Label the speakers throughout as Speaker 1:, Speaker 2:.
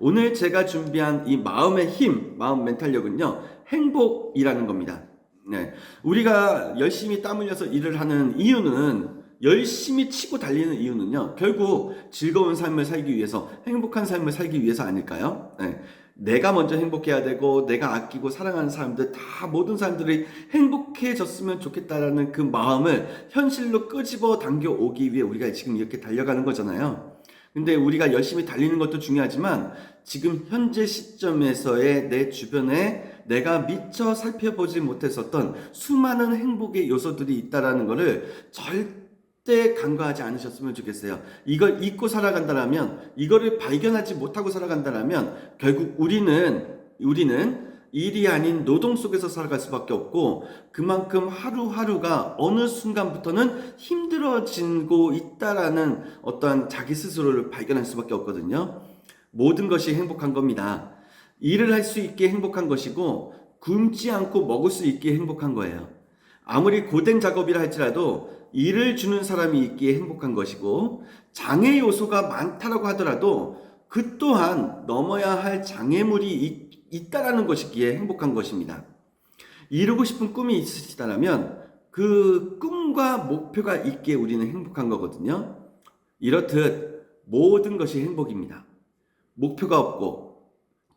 Speaker 1: 오늘 제가 준비한 이 마음의 힘, 마음 멘탈력은요, 행복이라는 겁니다. 네. 우리가 열심히 땀 흘려서 일을 하는 이유는, 열심히 치고 달리는 이유는요, 결국 즐거운 삶을 살기 위해서, 행복한 삶을 살기 위해서 아닐까요? 네. 내가 먼저 행복해야 되고, 내가 아끼고 사랑하는 사람들, 다 모든 사람들이 행복해졌으면 좋겠다라는 그 마음을 현실로 끄집어 당겨 오기 위해 우리가 지금 이렇게 달려가는 거잖아요. 근데 우리가 열심히 달리는 것도 중요하지만 지금 현재 시점에서의 내 주변에 내가 미처 살펴보지 못했었던 수많은 행복의 요소들이 있다라는 것을 절대 간과하지 않으셨으면 좋겠어요. 이걸 잊고 살아간다면, 이거를 발견하지 못하고 살아간다면 결국 우리는 일이 아닌 노동 속에서 살아갈 수밖에 없고, 그만큼 하루하루가 어느 순간부터는 힘들어지고 있다라는 어떠한 자기 스스로를 발견할 수밖에 없거든요. 모든 것이 행복한 겁니다. 일을 할 수 있게 행복한 것이고, 굶지 않고 먹을 수 있게 행복한 거예요. 아무리 고된 작업이라 할지라도 일을 주는 사람이 있기에 행복한 것이고, 장애 요소가 많다라고 하더라도 그 또한 넘어야 할 장애물이 있다라는 것이기에 행복한 것입니다. 이루고 싶은 꿈이 있으시다면 그 꿈과 목표가 있기에 우리는 행복한 거거든요. 이렇듯 모든 것이 행복입니다. 목표가 없고,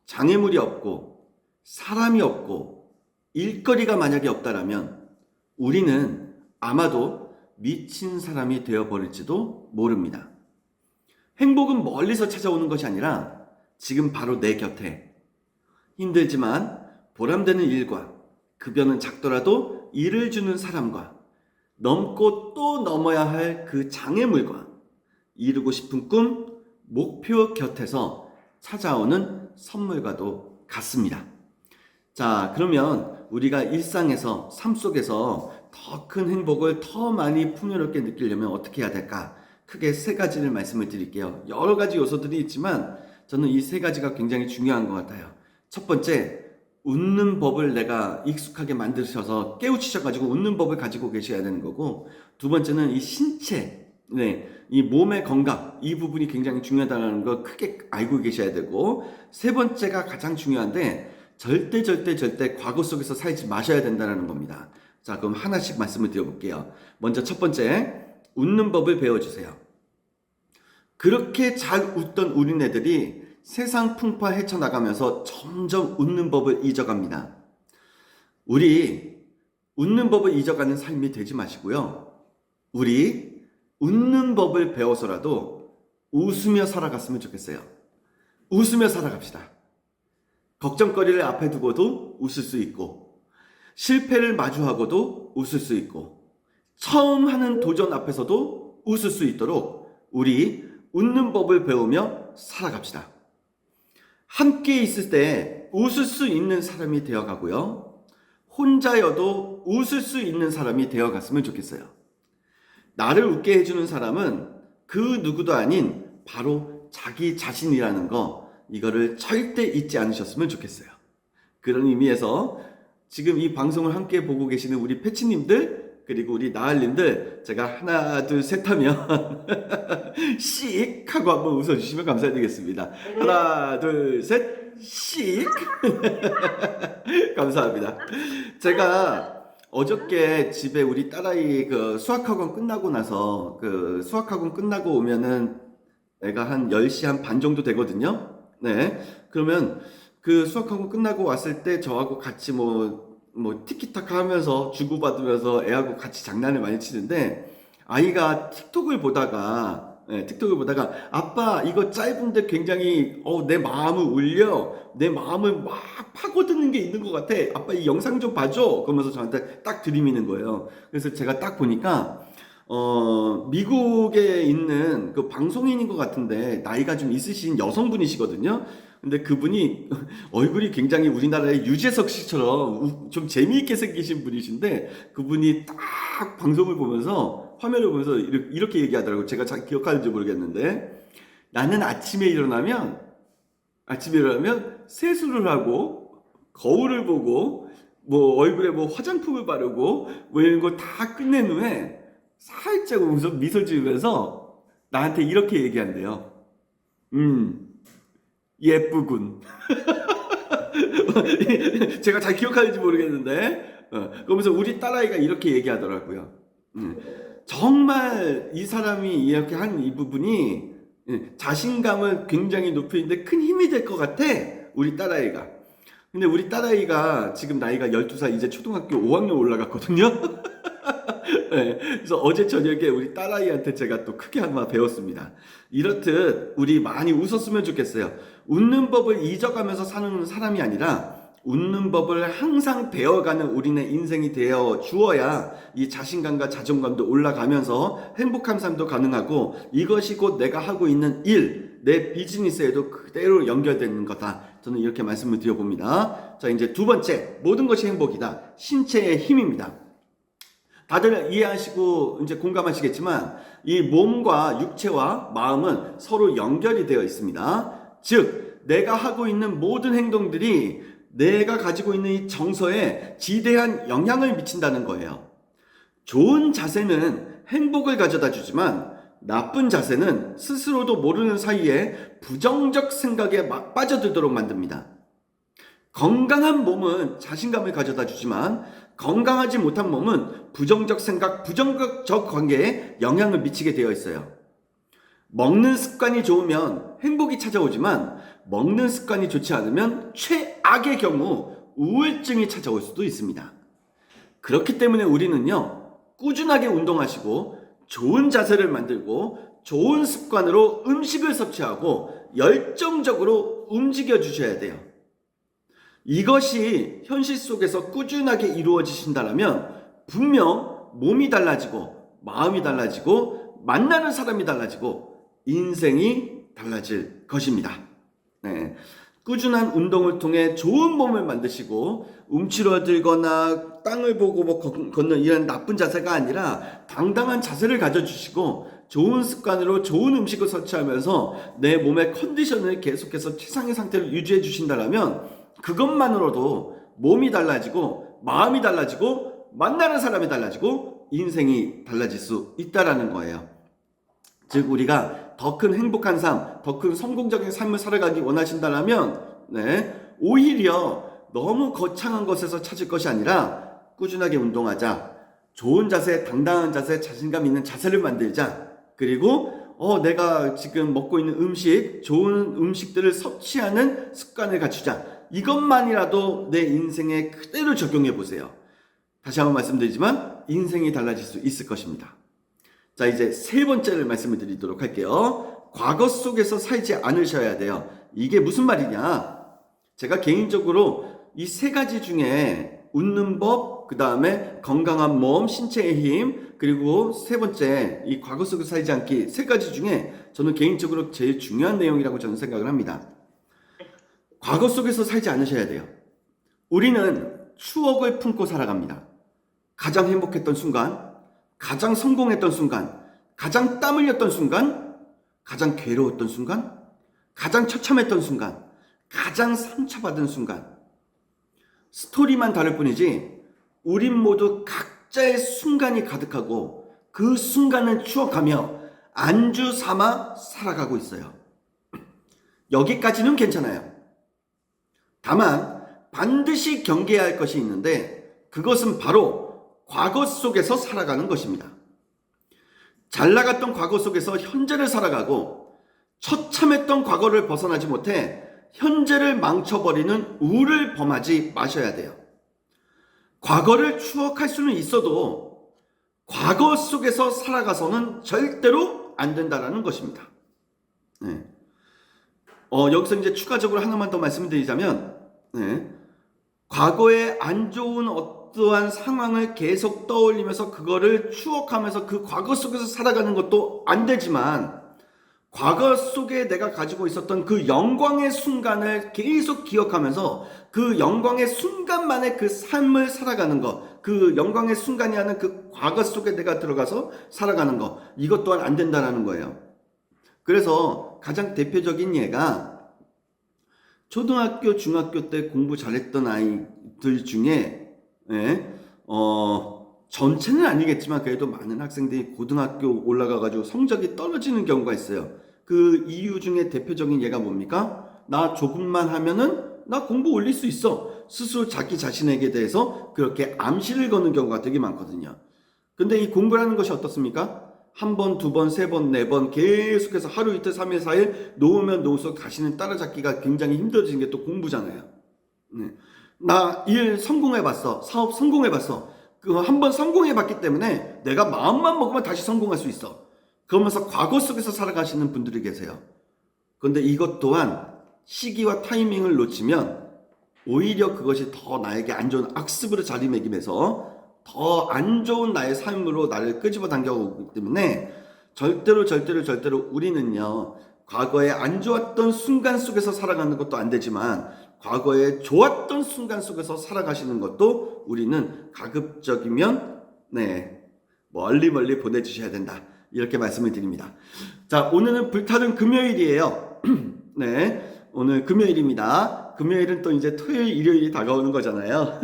Speaker 1: 장애물이 없고, 사람이 없고, 일거리가 만약에 없다라면 우리는 아마도 미친 사람이 되어버릴지도 모릅니다. 행복은 멀리서 찾아오는 것이 아니라 지금 바로 내 곁에, 힘들지만 보람되는 일과, 급여는 작더라도 일을 주는 사람과, 넘고 또 넘어야 할 그 장애물과, 이루고 싶은 꿈, 목표 곁에서 찾아오는 선물과도 같습니다. 자, 그러면 우리가 일상에서, 삶 속에서 더 큰 행복을 더 많이 풍요롭게 느끼려면 어떻게 해야 될까? 크게 세 가지를 말씀을 드릴게요. 여러 가지 요소들이 있지만 저는 이 세 가지가 굉장히 중요한 것 같아요. 첫 번째, 웃는 법을 내가 익숙하게 만드셔서 깨우치셔가지고 웃는 법을 가지고 계셔야 되는 거고, 두 번째는 이 신체, 이 몸의 건강, 이 부분이 굉장히 중요하다는 거 크게 알고 계셔야 되고, 세 번째가 가장 중요한데 절대 과거 속에서 살지 마셔야 된다는 겁니다. 자, 그럼 하나씩 말씀을 드려볼게요. 먼저 첫 번째, 웃는 법을 배워주세요. 그렇게 잘 웃던 우리네들이 세상 풍파 헤쳐나가면서 점점 웃는 법을 잊어갑니다. 우리 웃는 법을 잊어가는 삶이 되지 마시고요. 우리 웃는 법을 배워서라도 웃으며 살아갔으면 좋겠어요. 웃으며 살아갑시다. 걱정거리를 앞에 두고도 웃을 수 있고, 실패를 마주하고도 웃을 수 있고, 처음 하는 도전 앞에서도 웃을 수 있도록 우리 웃는 법을 배우며 살아갑시다. 함께 있을 때 웃을 수 있는 사람이 되어가고요. 혼자여도 웃을 수 있는 사람이 되어갔으면 좋겠어요. 나를 웃게 해주는 사람은 그 누구도 아닌 바로 자기 자신이라는 거, 이거를 절대 잊지 않으셨으면 좋겠어요. 그런 의미에서 지금 이 방송을 함께 보고 계시는 우리 패치님들, 그리고 우리 나을님들, 제가 하나 둘 셋 하면 씩 하고 한번 웃어주시면 감사드리겠습니다. 하나 둘 셋 씩. 감사합니다. 제가 어저께 집에 우리 딸아이 그 수학학원 끝나고 나서, 그 수학학원 끝나고 오면은 애가 한 10시 한 반 정도 되거든요. 네. 그러면 그 수학학원 끝나고 왔을 때 저하고 같이 티키타카 하면서 주고받으면서 애하고 같이 장난을 많이 치는데, 아이가 틱톡을 보다가 아빠 이거 짧은데 굉장히 내 마음을 울려, 내 마음을 막 파고드는 게 있는 것 같아, 아빠 이 영상 좀 봐줘, 그러면서 저한테 딱 들이미는 거예요. 그래서 제가 딱 보니까 미국에 있는 그 방송인인 것 같은데 나이가 좀 있으신 여성분이시거든요. 근데 그분이 얼굴이 굉장히 우리나라의 유재석 씨처럼 좀 재미있게 생기신 분이신데, 그분이 딱 방송을 보면서, 화면을 보면서 이렇게 얘기하더라고요. 제가 잘 기억하는지 모르겠는데, 나는 아침에 일어나면 세수를 하고 거울을 보고 얼굴에 화장품을 바르고 이런 거 다 끝낸 후에 살짝 웃으면서 미소 지으면서 나한테 이렇게 얘기한대요. 예쁘군. 제가 잘 기억하는지 모르겠는데, 그러면서 우리 딸아이가 이렇게 얘기하더라고요. 정말 이 사람이 이렇게 한 이 부분이 자신감을 굉장히 높이는데 큰 힘이 될 것 같아. 우리 딸아이가. 근데 우리 딸아이가 지금 나이가 12살, 이제 초등학교 5학년 올라갔거든요. 네, 그래서 어제 저녁에 우리 딸아이한테 제가 또 크게 한번 배웠습니다. 이렇듯 우리 많이 웃었으면 좋겠어요. 웃는 법을 잊어가면서 사는 사람이 아니라 웃는 법을 항상 배워가는 우리네 인생이 되어 주어야 이 자신감과 자존감도 올라가면서 행복한 삶도 가능하고, 이것이 곧 내가 하고 있는 일, 내 비즈니스에도 그대로 연결되는 거다. 저는 이렇게 말씀을 드려봅니다. 자, 이제 두 번째, 모든 것이 행복이다. 신체의 힘입니다. 다들 이해하시고 이제 공감하시겠지만 이 몸과 육체와 마음은 서로 연결이 되어 있습니다. 즉, 내가 하고 있는 모든 행동들이 내가 가지고 있는 이 정서에 지대한 영향을 미친다는 거예요. 좋은 자세는 행복을 가져다 주지만 나쁜 자세는 스스로도 모르는 사이에 부정적 생각에 막 빠져들도록 만듭니다. 건강한 몸은 자신감을 가져다 주지만 건강하지 못한 몸은 부정적 생각, 부정적 관계에 영향을 미치게 되어 있어요. 먹는 습관이 좋으면 행복이 찾아오지만 먹는 습관이 좋지 않으면 최악의 경우 우울증이 찾아올 수도 있습니다. 그렇기 때문에 우리는요, 꾸준하게 운동하시고 좋은 자세를 만들고 좋은 습관으로 음식을 섭취하고 열정적으로 움직여 주셔야 돼요. 이것이 현실 속에서 꾸준하게 이루어지신다면 분명 몸이 달라지고 마음이 달라지고 만나는 사람이 달라지고 인생이 달라질 것입니다. 네. 꾸준한 운동을 통해 좋은 몸을 만드시고 움츠러들거나 땅을 보고 걷는 이런 나쁜 자세가 아니라 당당한 자세를 가져주시고 좋은 습관으로 좋은 음식을 섭취하면서 내 몸의 컨디션을 계속해서 최상의 상태를 유지해 주신다면 그것만으로도 몸이 달라지고 마음이 달라지고 만나는 사람이 달라지고 인생이 달라질 수 있다라는 거예요. 즉 우리가 더 큰 행복한 삶, 더 큰 성공적인 삶을 살아가기 원하신다면 오히려 너무 거창한 것에서 찾을 것이 아니라 꾸준하게 운동하자, 좋은 자세, 당당한 자세, 자신감 있는 자세를 만들자, 그리고 내가 지금 먹고 있는 음식, 좋은 음식들을 섭취하는 습관을 갖추자. 이것만이라도 내 인생에 그대로 적용해 보세요. 다시 한번 말씀드리지만 인생이 달라질 수 있을 것입니다. 자, 이제 세 번째를 말씀을 드리도록 할게요. 과거 속에서 살지 않으셔야 돼요. 이게 무슨 말이냐? 제가 개인적으로 이 세 가지 중에 웃는 법, 그 다음에 건강한 몸, 신체의 힘, 그리고 세 번째 이 과거 속에서 살지 않기, 세 가지 중에 저는 개인적으로 제일 중요한 내용이라고 저는 생각을 합니다. 과거 속에서 살지 않으셔야 돼요. 우리는 추억을 품고 살아갑니다. 가장 행복했던 순간, 가장 성공했던 순간, 가장 땀 흘렸던 순간, 가장 괴로웠던 순간, 가장 처참했던 순간, 가장 상처받은 순간. 스토리만 다를 뿐이지 우린 모두 각자의 순간이 가득하고 그 순간을 추억하며 안주 삼아 살아가고 있어요. 여기까지는 괜찮아요. 다만 반드시 경계해야 할 것이 있는데 그것은 바로 과거 속에서 살아가는 것입니다. 잘 나갔던 과거 속에서 현재를 살아가고 처참했던 과거를 벗어나지 못해 현재를 망쳐버리는 우를 범하지 마셔야 돼요. 과거를 추억할 수는 있어도 과거 속에서 살아가서는 절대로 안 된다는 것입니다. 네. 여기서 이제 추가적으로 하나만 더 말씀드리자면, 과거에 안 좋은 어떠한 상황을 계속 떠올리면서 그거를 추억하면서 그 과거 속에서 살아가는 것도 안 되지만, 과거 속에 내가 가지고 있었던 그 영광의 순간을 계속 기억하면서 그 영광의 순간만의 그 삶을 살아가는 것, 그 영광의 순간이 하는 그 과거 속에 내가 들어가서 살아가는 것, 이것 또한 안 된다는 거예요. 그래서 가장 대표적인 예가 초등학교, 중학교 때 공부 잘했던 아이들 중에 전체는 아니겠지만 그래도 많은 학생들이 고등학교 올라가가지고 성적이 떨어지는 경우가 있어요. 그 이유 중에 대표적인 예가 뭡니까? 나 조금만 하면은 나 공부 올릴 수 있어. 스스로 자기 자신에게 대해서 그렇게 암시를 거는 경우가 되게 많거든요. 근데 이 공부라는 것이 어떻습니까? 한 번, 두 번, 세 번, 네 번 계속해서 하루 이틀, 3일, 4일 놓으면 놓을수록 다시는 따라잡기가 굉장히 힘들어지는 게 또 공부잖아요. 네. 나 일 성공해봤어. 사업 성공해봤어. 그 한 번 성공해봤기 때문에 내가 마음만 먹으면 다시 성공할 수 있어. 그러면서 과거 속에서 살아가시는 분들이 계세요. 그런데 이것 또한 시기와 타이밍을 놓치면 오히려 그것이 더 나에게 안 좋은 악습으로 자리매김해서 더 안 좋은 나의 삶으로 나를 끄집어 당겨오기 때문에 절대로 우리는요, 과거에 안 좋았던 순간 속에서 살아가는 것도 안 되지만 과거에 좋았던 순간 속에서 살아가시는 것도 우리는 가급적이면 멀리 보내주셔야 된다, 이렇게 말씀을 드립니다. 자, 오늘은 불타는 금요일이에요. 네, 오늘 금요일입니다. 금요일은 또 이제 토요일, 일요일이 다가오는 거잖아요.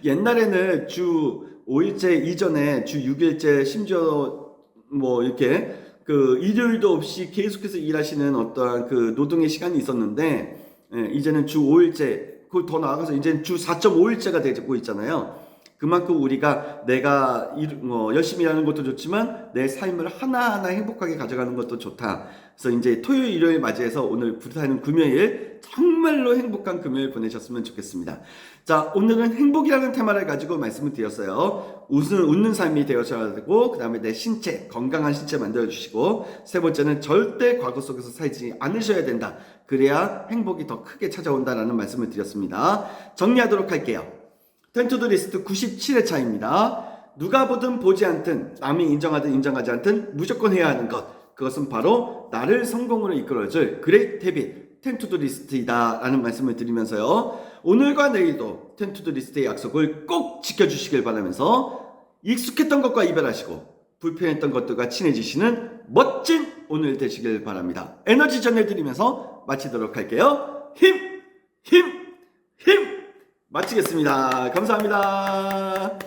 Speaker 1: 옛날에는 주 5일째 이전에 주 6일째, 심지어 뭐 이렇게 그 일요일도 없이 계속해서 일하시는 어떠한 그 노동의 시간이 있었는데, 이제는 주 5일째, 그 더 나아가서 이제는 주 4.5일째가 되고 있잖아요. 그만큼 우리가 내가 열심히 일하는 것도 좋지만 내 삶을 하나하나 행복하게 가져가는 것도 좋다. 그래서 이제 토요일, 일요일 맞이해서 오늘 불타는 금요일, 정말로 행복한 금요일 보내셨으면 좋겠습니다. 자, 오늘은 행복이라는 테마를 가지고 말씀을 드렸어요. 웃는 삶이 되어셔야 되고, 그 다음에 내 신체, 건강한 신체 만들어주시고, 세 번째는 절대 과거 속에서 살지 않으셔야 된다. 그래야 행복이 더 크게 찾아온다라는 말씀을 드렸습니다. 정리하도록 할게요. 텐투드 리스트 97회차입니다. 누가 보든 보지 않든, 남이 인정하든 인정하지 않든 무조건 해야 하는 것, 그것은 바로 나를 성공으로 이끌어줄 그레이트 헤빗 텐투드 리스트이다 라는 말씀을 드리면서요, 오늘과 내일도 텐투드 리스트의 약속을 꼭 지켜주시길 바라면서 익숙했던 것과 이별하시고 불편했던 것들과 친해지시는 멋진 오늘 되시길 바랍니다. 에너지 전해드리면서 마치도록 할게요. 힘! 마치겠습니다. 감사합니다.